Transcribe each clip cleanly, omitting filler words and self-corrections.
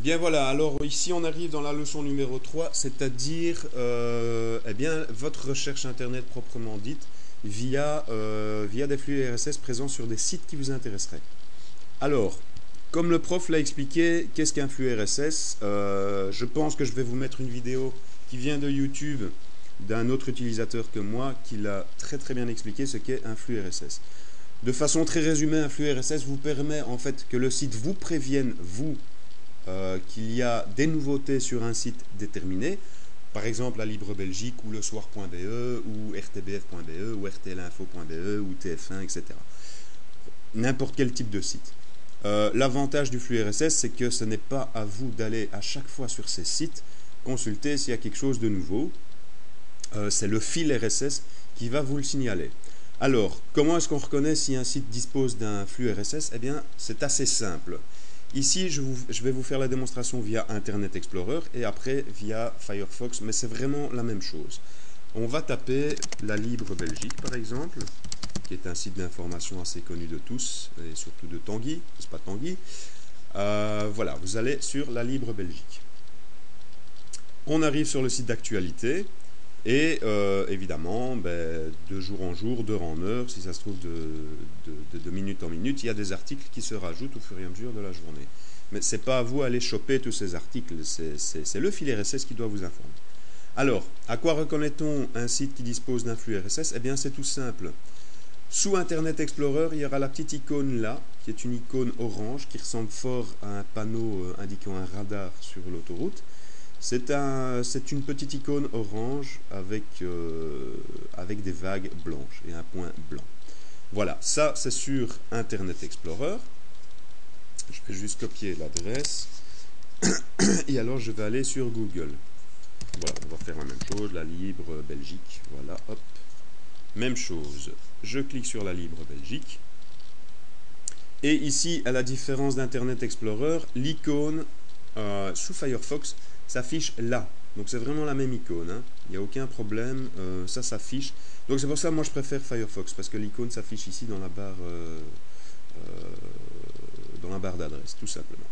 Bien voilà, alors ici on arrive dans la leçon numéro 3, c'est-à-dire eh bien, votre recherche internet proprement dite via des flux RSS présents sur des sites qui vous intéresseraient. Alors, comme le prof l'a expliqué, qu'est-ce qu'un flux RSS? Je pense que je vais vous mettre une vidéo qui vient de YouTube d'un autre utilisateur que moi qui l'a très très bien expliqué ce qu'est un flux RSS. De façon très résumée, un flux RSS vous permet en fait que le site vous prévienne, vous, qu'il y a des nouveautés sur un site déterminé, par exemple la Libre Belgique ou le soir.be ou rtbf.be ou rtlinfo.be ou TF1, etc. N'importe quel type de site. L'avantage du flux RSS, c'est que ce n'est pas à vous d'aller à chaque fois sur ces sites consulter s'il y a quelque chose de nouveau. C'est le fil RSS qui va vous le signaler. Alors, comment est-ce qu'on reconnaît si un site dispose d'un flux RSS? Eh bien, c'est assez simple. Ici, je vais vous faire la démonstration via Internet Explorer et après via Firefox, mais c'est vraiment la même chose. On va taper la Libre Belgique, par exemple, qui est un site d'information assez connu de tous, et surtout de Tanguy, n'est-ce pas Tanguy? Voilà, vous allez sur la Libre Belgique. On arrive sur le site d'actualité. Et évidemment, de jour en jour, d'heure en heure, si ça se trouve de minute en minute, il y a des articles qui se rajoutent au fur et à mesure de la journée. Mais ce n'est pas à vous d'aller choper tous ces articles, c'est le fil RSS qui doit vous informer. Alors, à quoi reconnaît-on un site qui dispose d'un flux RSS? Eh bien, c'est tout simple. Sous Internet Explorer, il y aura la petite icône là, qui est une icône orange, qui ressemble fort à un panneau indiquant un radar sur l'autoroute. C'est une petite icône orange avec des vagues blanches et un point blanc. Voilà, ça c'est sur Internet Explorer. Je vais juste copier l'adresse. Et alors je vais aller sur Google. Voilà, on va faire la même chose, la Libre Belgique. Voilà, hop. Même chose. Je clique sur la Libre Belgique. Et ici, à la différence d'Internet Explorer, l'icône sous Firefox s'affiche là. Donc c'est vraiment la même icône, hein. Il n'y a aucun problème, ça s'affiche. Donc c'est pour ça que moi je préfère Firefox, parce que l'icône s'affiche ici dans la barre d'adresse, tout simplement.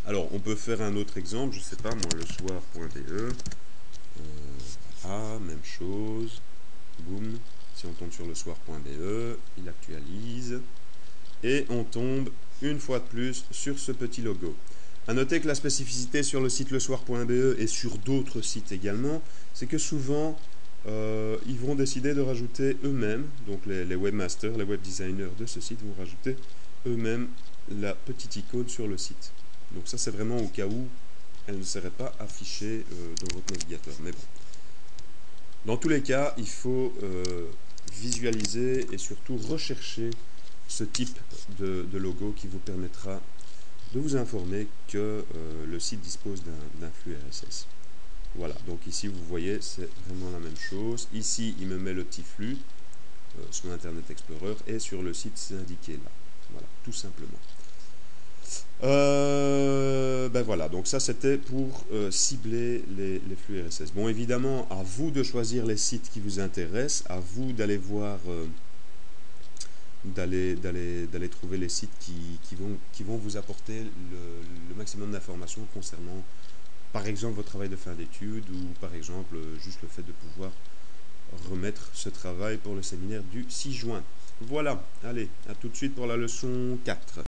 Alors on peut faire un autre exemple, je sais pas moi, le soir.be. Même chose. Boum. Si on tombe sur le soir.be, il actualise. Et on tombe une fois de plus sur ce petit logo. A noter que la spécificité sur le site lesoir.be et sur d'autres sites également, c'est que souvent, ils vont décider de rajouter eux-mêmes, donc les webmasters, les web designers de ce site vont rajouter eux-mêmes la petite icône sur le site. Donc ça, c'est vraiment au cas où elle ne serait pas affichée dans votre navigateur. Mais bon. Dans tous les cas, il faut visualiser et surtout rechercher ce type de logo qui vous permettra de vous informer que le site dispose d'un flux RSS. Voilà, donc ici vous voyez, c'est vraiment la même chose. Ici, il me met le petit flux sur Internet Explorer et sur le site, c'est indiqué là. Voilà, tout simplement. Voilà, donc ça c'était pour cibler les flux RSS. Bon, évidemment, à vous de choisir les sites qui vous intéressent, à vous d'aller voir... d'aller trouver les sites qui vont vous apporter le maximum d'informations concernant, par exemple, votre travail de fin d'études ou, par exemple, juste le fait de pouvoir remettre ce travail pour le séminaire du 6 juin. Voilà, allez, à tout de suite pour la leçon 4.